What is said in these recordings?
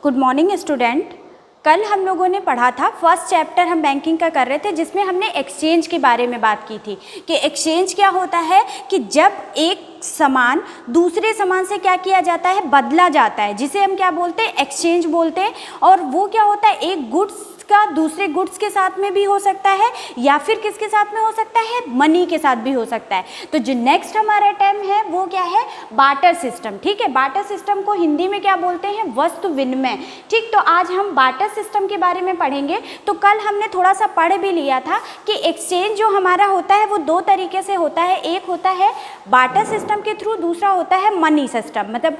Good morning student. कल हम लोगों ने पढ़ा था, फर्स्ट चैप्टर हम बैंकिंग का कर रहे थे, जिसमें हमने एक्सचेंज के बारे में बात की थी कि एक्सचेंज क्या होता है कि जब एक सामान दूसरे सामान से क्या किया जाता है, बदला जाता है, जिसे हम क्या बोलते हैं, एक्सचेंज बोलते हैं। और वो क्या होता है, एक गुड्स का दूसरे गुड्स के साथ में भी हो सकता है या फिर किसके साथ में हो सकता है, मनी के साथ भी हो सकता है। तो जो नेक्स्ट हमारा टर्म है वो क्या है, बार्टर सिस्टम। ठीक है, बार्टर सिस्टम को हिंदी में क्या बोलते हैं, वस्तु विनिमय। ठीक, तो आज हम बार्टर सिस्टम के बारे में पढ़ेंगे। तो कल हमने थोड़ा सा पढ़ भी लिया था कि एक्सचेंज जो हमारा होता है वो दो तरीके से होता है। एक होता है बार्टर सिस्टम के थ्रू, दूसरा होता है मनी सिस्टम, मतलब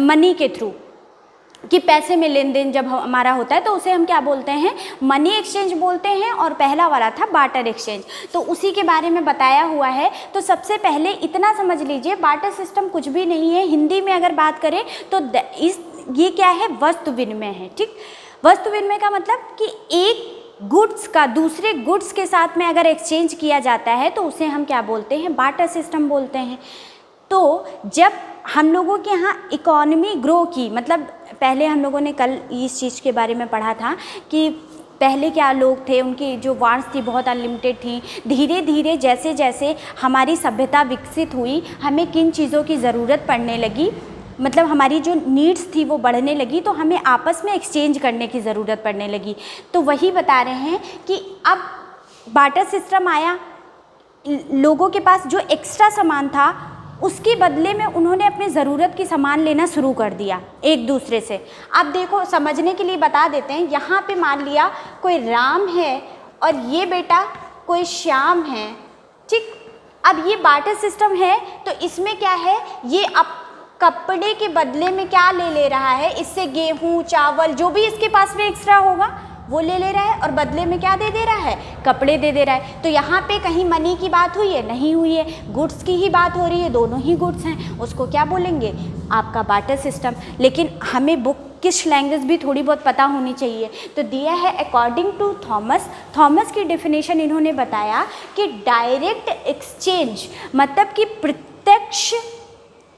मनी के थ्रू, कि पैसे में लेन देन जब हमारा होता है तो उसे हम क्या बोलते हैं, मनी एक्सचेंज बोलते हैं। और पहला वाला था बार्टर एक्सचेंज, तो उसी के बारे में बताया हुआ है। तो सबसे पहले इतना समझ लीजिए, बार्टर सिस्टम कुछ भी नहीं है। हिंदी में अगर बात करें तो ये क्या है, वस्तु विनिमय है। ठीक, वस्तु विनिमय का मतलब कि एक गुड्स का दूसरे गुड्स के साथ में अगर एक्सचेंज किया जाता है तो उसे हम क्या बोलते हैं, बार्टर सिस्टम बोलते हैं। तो जब हम लोगों के यहाँ इकोनॉमी ग्रो की, मतलब पहले हम लोगों ने कल इस चीज़ के बारे में पढ़ा था कि पहले क्या लोग थे, उनकी जो वांट्स थी बहुत अनलिमिटेड थी। धीरे धीरे जैसे जैसे हमारी सभ्यता विकसित हुई, हमें किन चीज़ों की ज़रूरत पड़ने लगी, मतलब हमारी जो नीड्स थी वो बढ़ने लगी, तो हमें आपस में एक्सचेंज करने की ज़रूरत पड़ने लगी। तो वही बता रहे हैं कि अब बार्टर सिस्टम आया, लोगों के पास जो एक्स्ट्रा सामान था उसके बदले में उन्होंने अपने ज़रूरत की सामान लेना शुरू कर दिया एक दूसरे से। अब देखो, समझने के लिए बता देते हैं। यहाँ पे मान लिया कोई राम है और ये बेटा कोई श्याम है। ठीक, अब ये बार्टर सिस्टम है, तो इसमें क्या है, ये अब कपड़े के बदले में क्या ले रहा है, इससे गेहूँ चावल जो भी इसके पास में एक्स्ट्रा होगा वो ले रहा है, और बदले में क्या दे रहा है, कपड़े दे रहा है। तो यहाँ पे कहीं मनी की बात हुई है, नहीं हुई है, गुड्स की ही बात हो रही है, दोनों ही गुड्स हैं, उसको क्या बोलेंगे, आपका बार्टर सिस्टम। लेकिन हमें बुक किस लैंग्वेज भी थोड़ी बहुत पता होनी चाहिए। तो दिया है अकॉर्डिंग टू थॉमस की डेफिनेशन इन्होंने बताया कि डायरेक्ट एक्सचेंज मतलब कि प्रत्यक्ष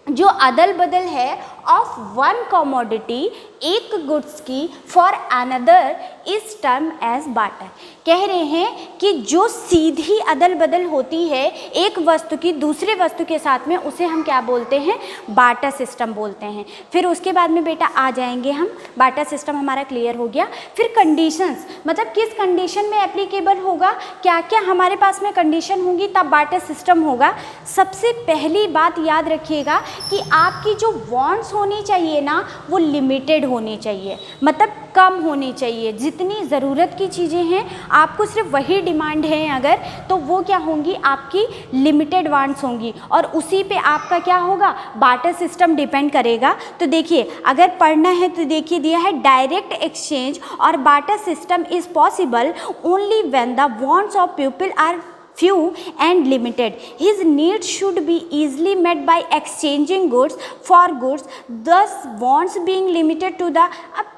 जो अदल बदल है ऑफ वन कमोडिटी, एक गुड्स की for another is term as barter. कह रहे हैं कि जो सीधी अदल बदल होती है एक वस्तु की दूसरे वस्तु के साथ में, उसे हम क्या बोलते हैं, बार्टर सिस्टम बोलते हैं। फिर उसके बाद में बेटा आ जाएंगे हम, बार्टर सिस्टम हमारा क्लियर हो गया। फिर कंडीशंस, मतलब किस कंडीशन में एप्लीकेबल होगा, क्या क्या हमारे पास में कंडीशन होंगी तब बार्टर सिस्टम होगा। सबसे पहली बात याद रखिएगा कि आपकी जो वांट्स होनी चाहिए ना, वो लिमिटेड होनी चाहिए, मतलब कम होनी चाहिए। जितनी ज़रूरत की चीज़ें हैं आपको सिर्फ वही डिमांड है अगर, तो वो क्या होंगी, आपकी लिमिटेड वांट्स होंगी, और उसी पे आपका क्या होगा, बार्टर सिस्टम डिपेंड करेगा। तो देखिए, अगर पढ़ना है तो देखिए दिया है, डायरेक्ट एक्सचेंज और barter system is possible only when the wants of people are few and limited. His needs should be easily met by exchanging goods for goods, thus wants being limited to the। अब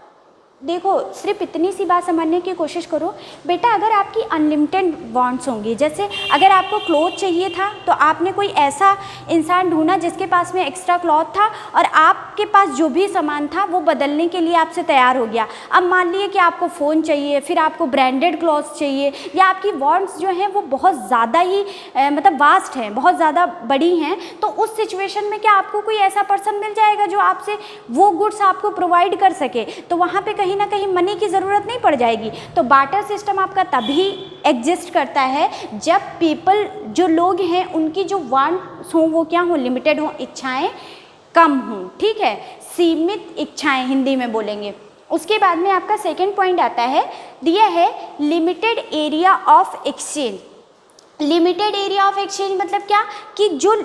देखो, सिर्फ इतनी सी बात समझने की कोशिश करो बेटा। अगर आपकी अनलिमिटेड वांट्स होंगी, जैसे अगर आपको क्लॉथ चाहिए था तो आपने कोई ऐसा इंसान ढूंढा जिसके पास में एक्स्ट्रा क्लॉथ था, और आपके पास जो भी सामान था वो बदलने के लिए आपसे तैयार हो गया। अब मान लीजिए कि आपको फ़ोन चाहिए, फिर आपको ब्रांडेड क्लॉथ्स चाहिए, या आपकी वांट्स जो हैं वो बहुत ज़्यादा ही मतलब वास्ट हैं, बहुत ज़्यादा बड़ी हैं, तो उस सिचुएशन में क्या आपको कोई ऐसा पर्सन मिल जाएगा जो आपसे वो गुड्स आपको प्रोवाइड कर सके। तो वहाँ पे कहीं ना कहीं मनी की ज़रूरत नहीं पड़ जाएगी। तो बार्टर सिस्टम आपका तभी एग्जिस्ट करता है जब पीपल, जो लोग हैं, उनकी जो वांट्स हों वो क्या हों, लिमिटेड हों, इच्छाएं कम हों। ठीक है, सीमित इच्छाएं हिंदी में बोलेंगे। उसके बाद में आपका सेकंड पॉइंट आता है, दिया है limited area of exchange. Limited area of exchange मतलब क्या, कि जो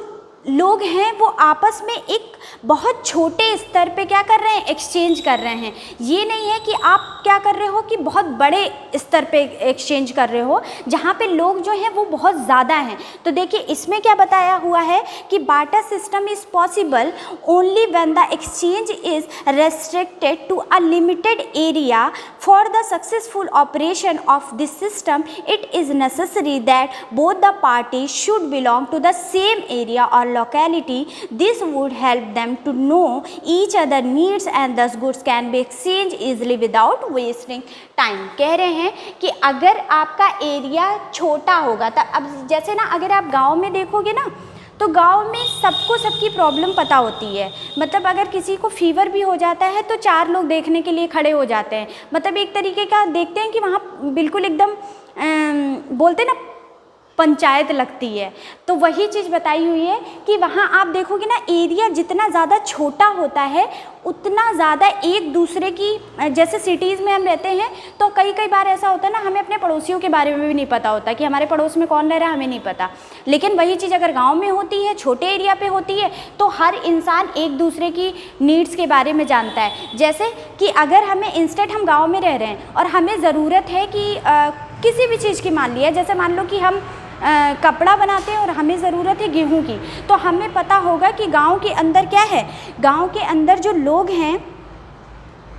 लोग हैं वो आपस में एक बहुत छोटे स्तर पे क्या कर रहे हैं, एक्सचेंज कर रहे हैं। ये नहीं है कि आप क्या कर रहे हो कि बहुत बड़े स्तर पे एक्सचेंज कर रहे हो, जहाँ पे लोग जो हैं वो बहुत ज़्यादा हैं। तो देखिए, इसमें क्या बताया हुआ है कि barter system is possible only when the exchange is restricted to a limited area. For the successful operation of this system it is necessary that both the parties should belong to the same area और locality. This would help them to know each other needs and thus goods can be exchanged easily without wasting time. कह रहे हैं कि अगर आपका area छोटा होगा तब, अब जैसे ना अगर आप गांव में देखोगे ना तो गांव में सबको सबकी प्रॉब्लम पता होती है। मतलब अगर किसी को फीवर भी हो जाता है तो 4 लोग देखने के लिए खड़े हो जाते हैं। मतलब एक तरीके का देखते हैं कि वहाँ बिल्कुल एकदम बोलते ना पंचायत लगती है। तो वही चीज़ बताई हुई है कि वहाँ आप देखोगे ना एरिया जितना ज़्यादा छोटा होता है उतना ज़्यादा एक दूसरे की, जैसे सिटीज़ में हम रहते हैं तो कई बार ऐसा होता है ना हमें अपने पड़ोसियों के बारे में भी नहीं पता होता कि हमारे पड़ोस में कौन रह रहा है, हमें नहीं पता। लेकिन वही चीज़ अगर गाँव में होती है, छोटे एरिया पे होती है, तो हर इंसान एक दूसरे की नीड्स के बारे में जानता है। जैसे कि अगर हमें इंस्टेंट हम गाँव में रह रहे हैं और हमें ज़रूरत है कि किसी भी चीज़ की, मान लिया जैसे मान लो कि हम कपड़ा बनाते हैं और हमें ज़रूरत है गेहूं की, तो हमें पता होगा कि गांव के अंदर क्या है, गांव के अंदर जो लोग हैं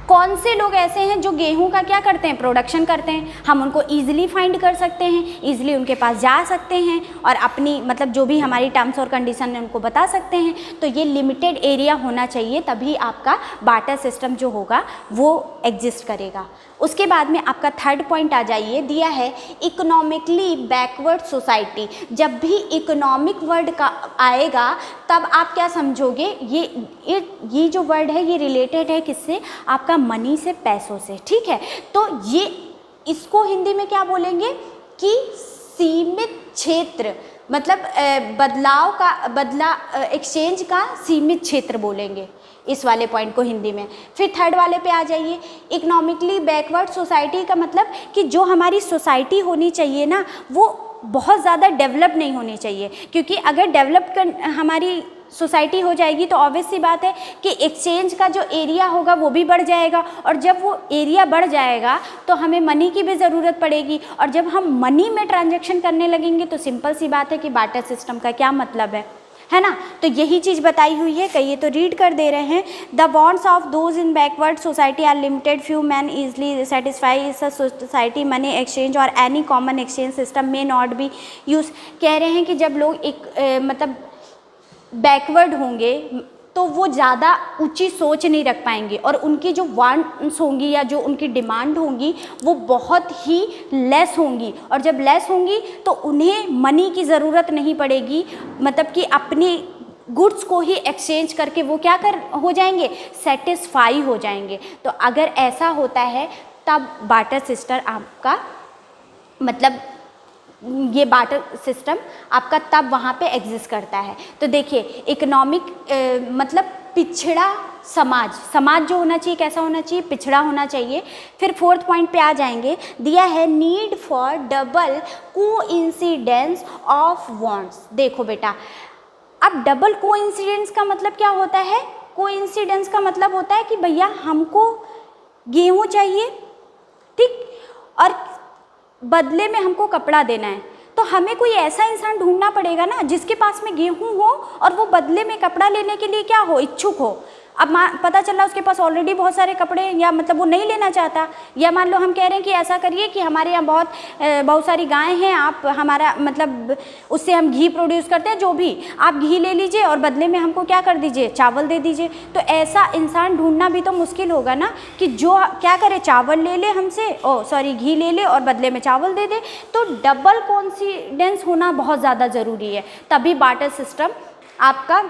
कौन से लोग ऐसे हैं जो गेहूं का क्या करते हैं, प्रोडक्शन करते हैं। हम उनको ईजिली फाइंड कर सकते हैं, ईजिली उनके पास जा सकते हैं और अपनी मतलब जो भी हमारी टर्म्स और कंडीशन है उनको बता सकते हैं। तो ये लिमिटेड एरिया होना चाहिए, तभी आपका बार्टर सिस्टम जो होगा वो एग्जिस्ट करेगा। उसके बाद में आपका थर्ड पॉइंट आ जाइए, दिया है इकोनॉमिकली बैकवर्ड सोसाइटी। जब भी इकोनॉमिक वर्ड का आएगा तब आप क्या समझोगे, ये जो वर्ड है ये रिलेटेड है किससे, आपका मनी से, पैसों से, ठीक है। तो ये इसको हिंदी में क्या बोलेंगे कि सीमित क्षेत्र, मतलब एक्सचेंज का सीमित क्षेत्र बोलेंगे इस वाले पॉइंट को हिंदी में। फिर थर्ड वाले पे आ जाइए, इकोनॉमिकली बैकवर्ड सोसाइटी का मतलब कि जो हमारी सोसाइटी होनी चाहिए ना वो बहुत ज़्यादा डेवलप नहीं होनी चाहिए, क्योंकि अगर हमारी सोसाइटी हो जाएगी तो ऑब्वियस सी बात है कि एक्सचेंज का जो एरिया होगा वो भी बढ़ जाएगा, और जब वो एरिया बढ़ जाएगा तो हमें मनी की भी ज़रूरत पड़ेगी, और जब हम मनी में ट्रांजैक्शन करने लगेंगे तो सिंपल सी बात है कि बार्टर सिस्टम का क्या मतलब है ना। तो यही चीज़ बताई हुई है, कहिए तो रीड कर दे रहे हैं। The wants of those in backward society are limited, few man easily satisfy इस सोसाइटी मनी एक्सचेंज और एनी कॉमन एक्सचेंज सिस्टम में नॉट बी यूज। कह रहे हैं कि जब लोग मतलब बैकवर्ड होंगे तो वो ज़्यादा ऊंची सोच नहीं रख पाएंगे, और उनकी जो वांट्स होंगी या जो उनकी डिमांड होंगी वो बहुत ही लेस होंगी, और जब लेस होंगी तो उन्हें मनी की ज़रूरत नहीं पड़ेगी, मतलब कि अपनी गुड्स को ही एक्सचेंज करके वो क्या हो जाएंगे, सेटिस्फाई हो जाएंगे। तो अगर ऐसा होता है तब बार्टर सिस्टम आपका मतलब ये बार्टर सिस्टम आपका तब वहाँ पे एग्जिस्ट करता है। तो देखिए इकोनॉमिक मतलब पिछड़ा समाज जो होना चाहिए कैसा होना चाहिए, पिछड़ा होना चाहिए। फिर फोर्थ पॉइंट पे आ जाएंगे, दिया है need for double coincidence of wants. देखो बेटा, अब डबल कोइंसिडेंस का मतलब क्या होता है, कोइंसिडेंस का मतलब होता है कि भैया हमको गेहूँ चाहिए, ठीक, और बदले में हमको कपड़ा देना है, तो हमें कोई ऐसा इंसान ढूंढना पड़ेगा ना जिसके पास में गेहूं हो और वो बदले में कपड़ा लेने के लिए क्या हो, इच्छुक हो। अब पता चला उसके पास ऑलरेडी बहुत सारे कपड़े, या मतलब वो नहीं लेना चाहता, या मान लो हम कह रहे हैं कि ऐसा करिए कि हमारे यहाँ बहुत सारी गायें हैं, आप हमारा मतलब उससे हम घी प्रोड्यूस करते हैं, जो भी आप घी ले लीजिए और बदले में हमको क्या कर दीजिए, चावल दे दीजिए। तो ऐसा इंसान ढूंढना भी तो मुश्किल होगा ना कि जो क्या करे, चावल ले ले हमसे, घी ले ले और बदले में चावल दे दे। तो डबल कोइंसिडेंस होना बहुत ज़्यादा ज़रूरी है, तभी बार्टर सिस्टम आपका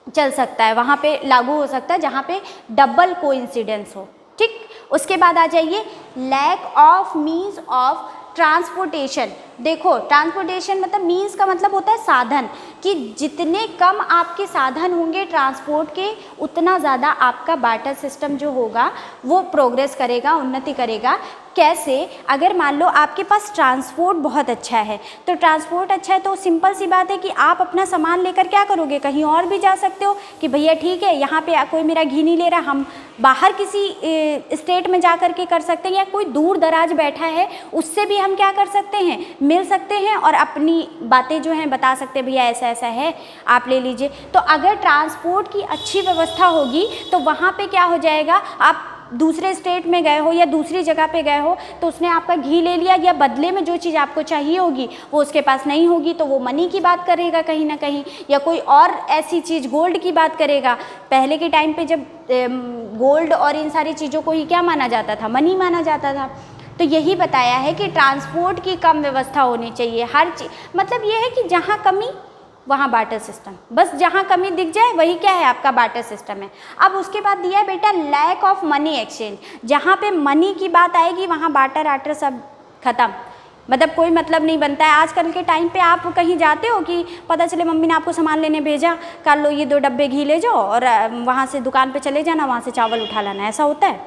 चल सकता है, वहाँ पे लागू हो सकता है जहाँ पे डबल कोइंसिडेंस हो, ठीक। उसके बाद आ जाइए lack of means of transportation. देखो ट्रांसपोर्टेशन मतलब मीन्स का मतलब होता है साधन, कि जितने कम आपके साधन होंगे ट्रांसपोर्ट के उतना ज़्यादा आपका बार्टर सिस्टम जो होगा वो प्रोग्रेस करेगा, उन्नति करेगा। कैसे, अगर मान लो आपके पास ट्रांसपोर्ट बहुत अच्छा है, तो ट्रांसपोर्ट अच्छा है तो सिंपल सी बात है कि आप अपना सामान लेकर क्या करोगे, कहीं और भी जा सकते हो कि भैया ठीक है यहाँ पे कोई मेरा घी नहीं ले रहा, हम बाहर किसी स्टेट में जा कर के कर सकते हैं, या कोई दूर दराज बैठा है उससे भी हम क्या कर सकते हैं, मिल सकते हैं और अपनी बातें जो हैं बता सकते हैं, भैया ऐसा ऐसा है आप ले लीजिए। तो अगर ट्रांसपोर्ट की अच्छी व्यवस्था होगी तो वहाँ पे क्या हो जाएगा, आप दूसरे स्टेट में गए हो या दूसरी जगह पे गए हो तो उसने आपका घी ले लिया, या बदले में जो चीज़ आपको चाहिए होगी वो उसके पास नहीं होगी तो वो मनी की बात करेगा कहीं ना कहीं, या कोई और ऐसी चीज़ गोल्ड की बात करेगा। पहले के टाइम पे जब गोल्ड और इन सारी चीज़ों को ही क्या माना जाता था, मनी माना जाता था। तो यही बताया है कि ट्रांसपोर्ट की कम व्यवस्था होनी चाहिए, हर चीज़, मतलब ये है कि जहाँ कमी वहाँ बार्टर सिस्टम, बस जहाँ कमी दिख जाए वही क्या है, आपका बार्टर सिस्टम है। अब उसके बाद दिया है बेटा लैक ऑफ मनी एक्सचेंज, जहाँ पे मनी की बात आएगी वहाँ बार्टर आर्टर सब खत्म, मतलब कोई मतलब नहीं बनता है। आजकल के टाइम पे आप कहीं जाते हो कि पता चले मम्मी ने आपको सामान लेने भेजा, कर लो ये 2 डब्बे घी ले जाओ और वहाँ से दुकान पे चले जाना, वहाँ से चावल उठा लाना, ऐसा होता है?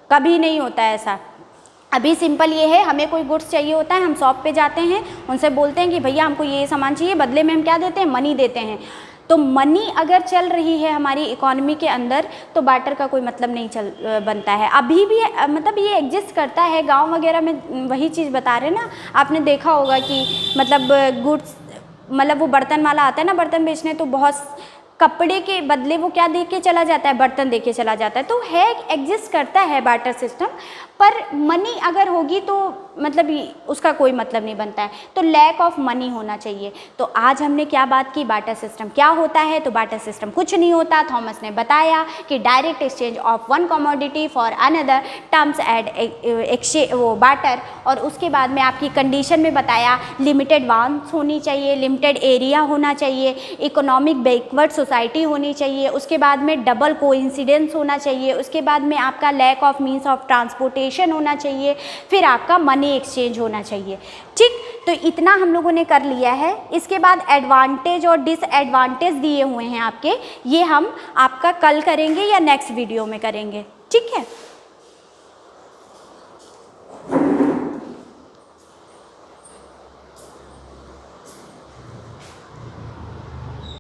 कभी नहीं होता है ऐसा। अभी सिंपल ये है, हमें कोई गुड्स चाहिए होता है, हम शॉप पे जाते हैं, उनसे बोलते हैं कि भैया हमको ये सामान चाहिए, बदले में हम क्या देते हैं, मनी देते हैं। तो मनी अगर चल रही है हमारी इकोनॉमी के अंदर तो बार्टर का कोई मतलब नहीं बनता है। अभी भी मतलब ये एग्जिस्ट करता है गांव वगैरह में, वही चीज़ बता रहे ना, आपने देखा होगा कि मतलब गुड्स, मतलब वो बर्तन वाला आता है ना बर्तन बेचने, तो बहुत कपड़े के बदले वो क्या दे के चला जाता है, बर्तन दे के चला जाता है। तो है, एग्जिस्ट करता है बार्टर सिस्टम, पर मनी अगर होगी तो मतलब उसका कोई मतलब नहीं बनता है। तो लैक ऑफ मनी होना चाहिए। तो आज हमने क्या बात की, बार्टर सिस्टम क्या होता है। तो बार्टर सिस्टम कुछ नहीं होता, थॉमस ने बताया कि direct exchange of one commodity for another terms add exchange वो बार्टर। और उसके बाद में आपकी कंडीशन में बताया लिमिटेड वांट्स होनी चाहिए, लिमिटेड एरिया होना चाहिए, इकोनॉमिक बैकवर्ड सोसाइटी होनी चाहिए, उसके बाद में डबल कोइंसिडेंस होना चाहिए, उसके बाद में आपका lack of means of transportation होना चाहिए, फिर आपका मनी एक्सचेंज होना चाहिए। ठीक, तो इतना हम लोगों ने कर लिया है। इसके बाद एडवांटेज और डिसएडवांटेज दिए हुए हैं आपके, ये हम आपका कल करेंगे या नेक्स्ट वीडियो में करेंगे। ठीक है।